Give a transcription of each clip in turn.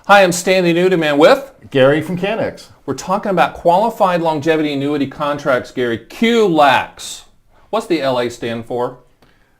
Hi, I'm Stan the AnnuityMan with Gary from Cannex. We're talking about qualified longevity annuity contracts, Gary. QLACs. What's the LA stand for?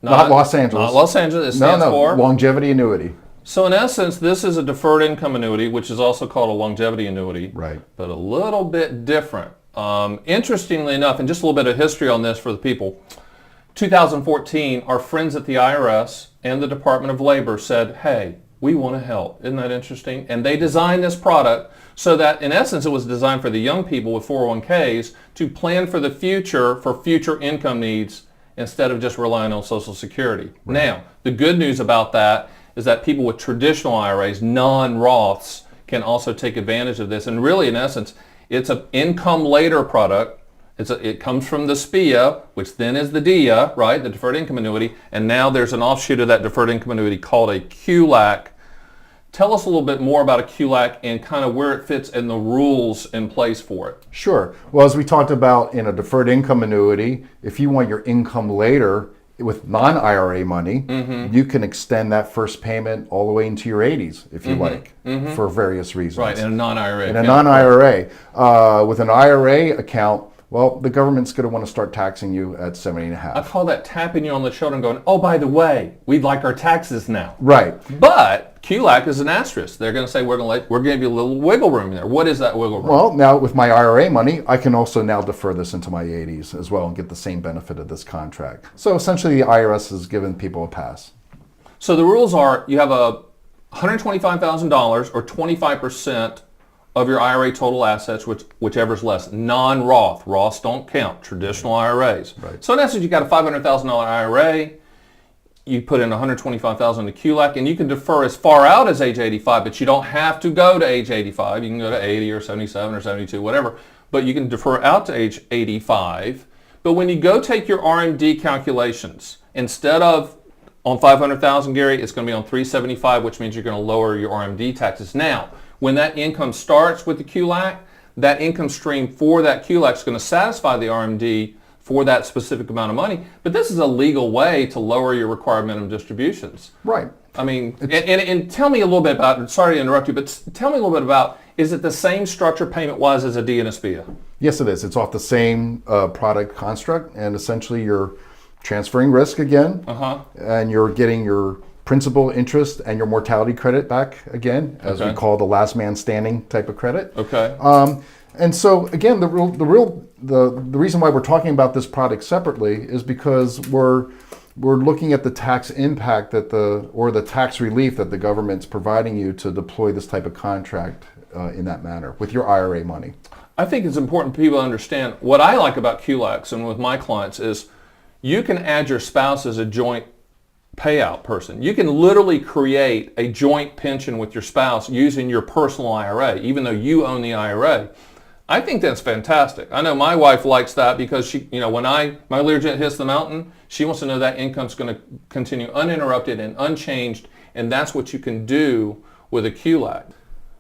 Not Los Angeles. Not Los Angeles. It stands for Longevity Annuity. So in essence, this is a deferred income annuity, which is also called a longevity annuity. Right. But a little bit different. Interestingly enough, and just a little bit of history on this for the people, 2014, our friends at the IRS and the Department of Labor said, hey, we want to help. Isn't that interesting? And they designed this product so that, in essence, it was designed for the young people with 401ks to plan for the future, for future income needs, instead of just relying on Social Security. Right. Now, the good news about that is that people with traditional IRAs, non-Roths, can also take advantage of this. And really, in essence, it's an income later product. It comes from the SPIA, which then is the DIA, right, the Deferred Income Annuity, and now there's an offshoot of that Deferred Income Annuity called a QLAC. Tell us a little bit more about a QLAC and kind of where it fits and the rules in place for it. Sure. Well, as we talked about in a Deferred Income Annuity, if you want your income later with non-IRA money, you can extend that first payment all the way into your 80s, if you like, for various reasons. Right, in a non-IRA account. In a non-IRA. With an IRA account, well, the government's going to want to start taxing you at 70.5. I call that tapping you on the shoulder and going, oh, by the way, we'd like our taxes now. Right. But QLAC is an asterisk. They're going to say, we're going to give you a little wiggle room there. What is that wiggle room? Well, now with my IRA money, I can also now defer this into my 80s as well and get the same benefit of this contract. So essentially, the IRS has given people a pass. So the rules are you have a $125,000 or 25% of your IRA total assets, whichever's less. Non-Roth. Roths don't count. Traditional IRAs. Right. So in essence, you got a $500,000 IRA. You put in $125,000 to QLAC, and you can defer as far out as age 85, but you don't have to go to age 85. You can go to 80 or 77 or 72, whatever. But you can defer out to age 85. But when you go take your RMD calculations, instead of on $500,000, Gary, it's going to be on $375,000, which means you're going to lower your RMD taxes. Now, when that income starts with the QLAC, that income stream for that QLAC is going to satisfy the RMD for that specific amount of money. But this is a legal way to lower your required minimum distributions. Right. I mean, and tell me a little bit about, sorry to interrupt you, but tell me a little bit about, is it the same structure payment-wise as a D and a SPIA? Yes, it is. It's off the same product construct, and essentially you're transferring risk again, and you're getting your principal, interest, and your mortality credit back again, as we call the last man standing type of credit. Okay. And so again, the reason why we're talking about this product separately is because we're looking at the tax impact or the tax relief that the government's providing you to deploy this type of contract in that manner with your IRA money. I think it's important for people to understand what I like about QLACs and with my clients is you can add your spouse as a joint payout person. You can literally create a joint pension with your spouse using your personal IRA, even though you own the IRA. I think that's fantastic. I know my wife likes that because she, when my Learjet hits the mountain, she wants to know that income's going to continue uninterrupted and unchanged, and that's what you can do with a QLAC.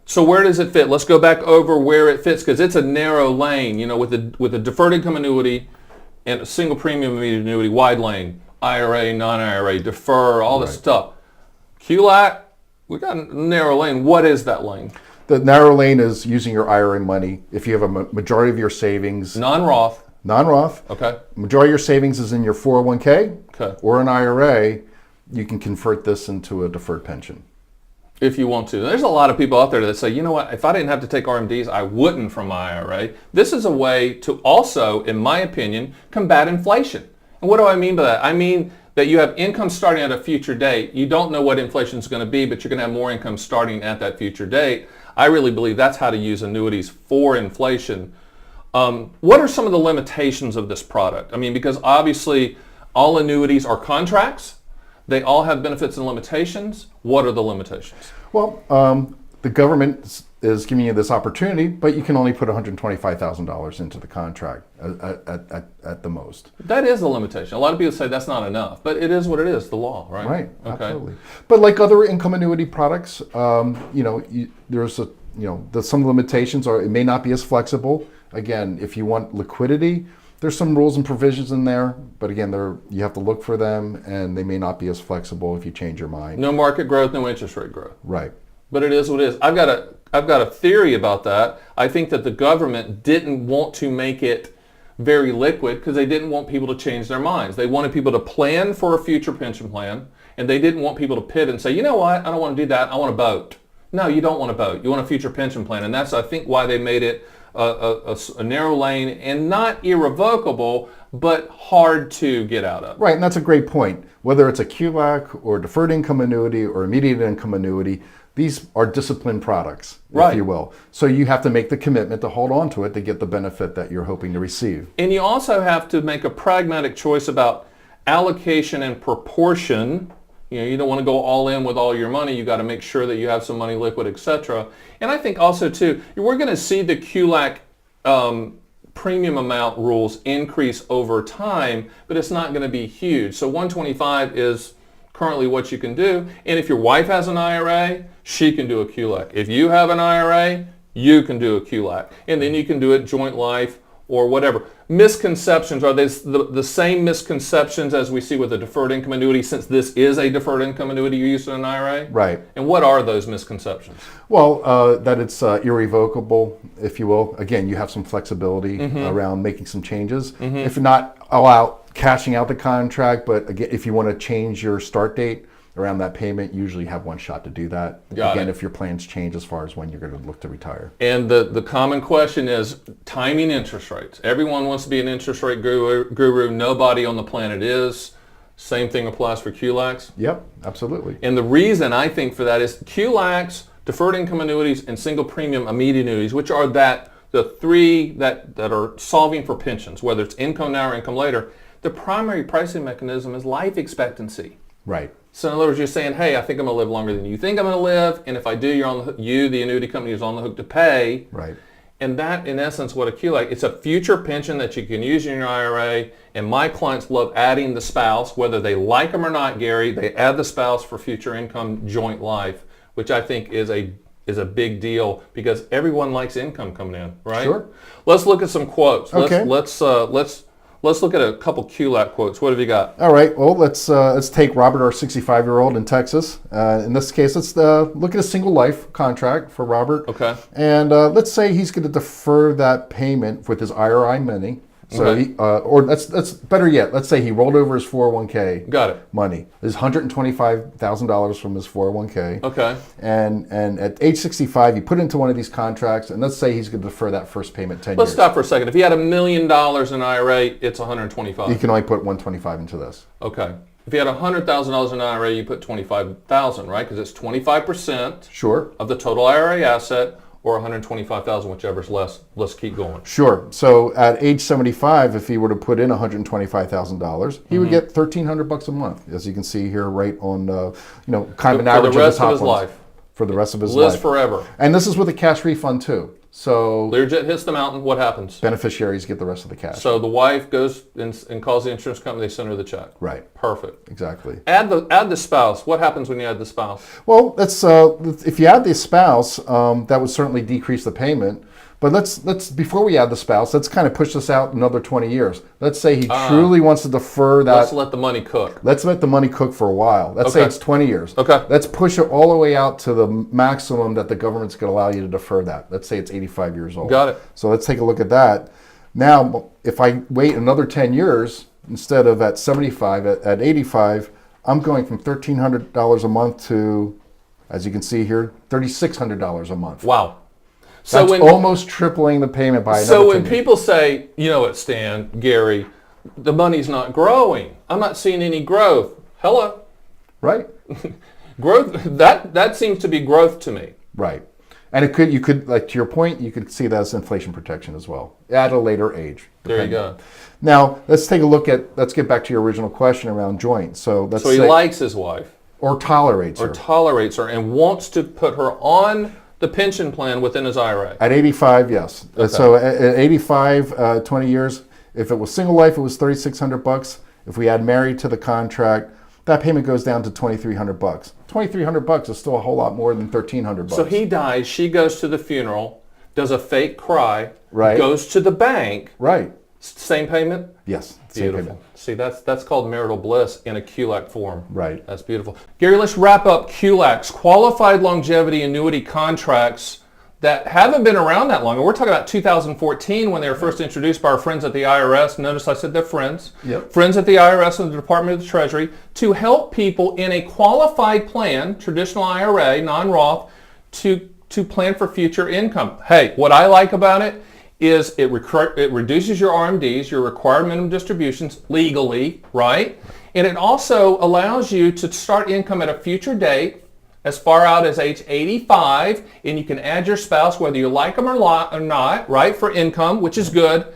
So where does it fit? Let's go back over where it fits because it's a narrow lane. With a deferred income annuity and a single premium immediate annuity, wide lane. IRA, non-IRA, defer, all this stuff. QLAC, we got a narrow lane. What is that lane? The narrow lane is using your IRA money. If you have a majority of your savings. Non-Roth. Non-Roth. Okay. Majority of your savings is in your 401k or an IRA, you can convert this into a deferred pension. If you want to. There's a lot of people out there that say, you know what, if I didn't have to take RMDs, I wouldn't from my IRA. This is a way to also, in my opinion, combat inflation. And what do I mean by that? I mean that you have income starting at a future date. You don't know what inflation is going to be, but you're going to have more income starting at that future date. I really believe that's how to use annuities for inflation. What are some of the limitations of this product? I mean, because obviously all annuities are contracts. They all have benefits and limitations. What are the limitations? Well, the government is giving you this opportunity, but you can only put $125,000 into the contract at the most. That is a limitation. A lot of people say that's not enough, but it is what it is, the law, right? Right, okay. Absolutely. But like other income annuity products, there's some limitations are it may not be as flexible. Again, if you want liquidity, there's some rules and provisions in there, but again, you have to look for them, and they may not be as flexible if you change your mind. No market growth, no interest rate growth. Right. But it is what it is. I've got a theory about that. I think that the government didn't want to make it very liquid because they didn't want people to change their minds. They wanted people to plan for a future pension plan, and they didn't want people to pivot and say, you know what, I don't want to do that, I want a boat. No, you don't want a boat. You want a future pension plan. And that's, I think, why they made it a narrow lane and not irrevocable, but hard to get out of. Right, and that's a great point. Whether it's a QLAC or deferred income annuity or immediate income annuity, these are disciplined products, if you will. So you have to make the commitment to hold on to it to get the benefit that you're hoping to receive. And you also have to make a pragmatic choice about allocation and proportion. You know, you don't want to go all in with all your money. You got to make sure that you have some money liquid, etc. And I think also too, we're going to see the QLAC premium amount rules increase over time, but it's not going to be huge. So 125 is currently what you can do. And if your wife has an IRA, she can do a QLAC. If you have an IRA, you can do a QLAC. And then you can do it joint life or whatever. Misconceptions, are they the same misconceptions as we see with a deferred income annuity, since this is a deferred income annuity you use in an IRA? Right. And what are those misconceptions? Well, that it's irrevocable, if you will. Again, you have some flexibility around making some changes. If not cashing out the contract, but again, if you want to change your start date around that payment, usually you have one shot to do that. Again, if your plans change as far as when you're going to look to retire. And the common question is timing interest rates. Everyone wants to be an interest rate guru. Nobody on the planet is. Same thing applies for QLACs. Yep, absolutely. And the reason I think for that is QLACs, deferred income annuities, and single premium immediate annuities, which are the three that are solving for pensions, whether it's income now or income later. The primary pricing mechanism is life expectancy. Right. So in other words, you're saying, hey, I think I'm going to live longer than you think I'm going to live, and if I do, you're on the hook, the annuity company, is on the hook to pay. Right. And that, in essence, what a QLAC, it's a future pension that you can use in your IRA, and my clients love adding the spouse, whether they like them or not, Gary, they add the spouse for future income joint life, which I think is a big deal because everyone likes income coming in, right? Sure. Let's look at some quotes. Okay. Let's look at a couple QLAC quotes. What have you got? All right. Well, let's take Robert, our 65-year-old in Texas. In this case, let's look at a single life contract for Robert. Okay. And let's say he's going to defer that payment with his IRA money. So Okay. or that's better yet. Let's say he rolled over his 401k. Got it. Money. There's $125,000 from his 401k. Okay. And at age 65, you put into one of these contracts, and let's say he's going to defer that first payment 10 Let's years. stop for a second. If he had $1 million in IRA, it's 125. You can only put 125 into this. Okay. If you had $100,000 in IRA, you put 25,000, right? Because it's 25% Sure. of the total IRA asset, or 125,000, whichever's less. Let's keep going. Sure. So at age 75, if he were to put in $125,000, he would get $1,300 a month, as you can see here, right on kind of an average for the rest of the top of his ones. life. For the rest of his Lives life. forever. And this is with a cash refund too. So Learjet hits the mountain. What happens? beneficiaries get the rest of the cash. So the wife goes and calls the insurance company. They send her the check. Right. Perfect. Exactly. Add the spouse. What happens when you add the spouse? Well, that's if you add the spouse, that would certainly decrease the payment. But let's before we add the spouse, let's kind of push this out another 20 years. Let's say he truly wants to defer that. Let's let the money cook. Let's let the money cook for a while. Let's say Okay. it's 20 years. Okay. Let's push it all the way out to the maximum that the government's going to allow you to defer that. Let's say it's 85 years old. Got it. So let's take a look at that. Now, if I wait another 10 years, instead of at 75, at 85, I'm going from $1,300 a month to, as you can see here, $3,600 a month. Wow. That's almost tripling the payment by another So 10 when years. people say, you know what, Stan, Gary, the money's not growing. I'm not seeing any growth. Hello. Right? Growth, that seems to be growth to me. Right. And you could, like to your point, you could see that as inflation protection as well at a later age. There you go. Now, let's get back to your original question around joint. So let's So he say, likes his wife. or tolerates Or her. tolerates her and wants to put her on the pension plan within his IRA. At 85, yes. Okay. So at 85, 20 years, if it was single life, it was $3,600. If we add married to the contract, that payment goes down to $2,300. $2,300 is still a whole lot more than $1,300. So he dies, she goes to the funeral, does a fake cry, Right. goes to the bank, Right. Same payment? Yes. Same Beautiful. payment. See, that's called marital bliss in a QLAC form. Right. That's beautiful. Gary, let's wrap up QLACs, qualified longevity annuity contracts that haven't been around that long. And we're talking about 2014 when they were first introduced by our friends at the IRS. Notice I said they're friends. Yep. Friends at the IRS and the Department of the Treasury to help people in a qualified plan, traditional IRA, non-Roth, to plan for future income. Hey, what I like about it is it reduces your RMDs, your required minimum distributions, legally, right? And it also allows you to start income at a future date, as far out as age 85, and you can add your spouse whether you like them or not, right, for income, which is good.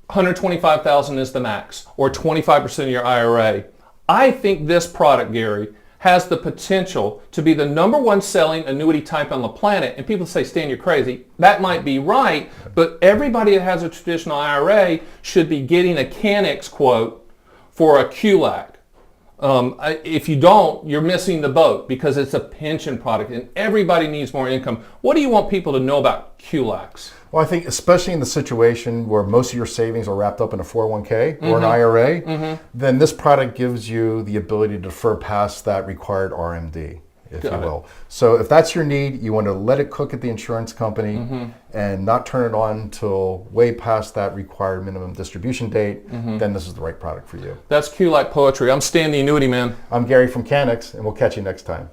$125,000 is the max, or 25% of your IRA. I think this product, Gary, has the potential to be the #1 selling annuity type on the planet. And people say, Stan, you're crazy. That might be right, but everybody that has a traditional IRA should be getting a Cannex quote for a QLAC. If you don't, you're missing the boat because it's a pension product and everybody needs more income. What do you want people to know about QLACs? Well, I think especially in the situation where most of your savings are wrapped up in a 401k or an IRA, then this product gives you the ability to defer past that required RMD, if you will. So if that's your need, you want to let it cook at the insurance company and not turn it on until way past that required minimum distribution date, then this is the right product for you. That's QLAC poetry. I'm Stan the Annuity Man. I'm Gary from Cannex, and we'll catch you next time.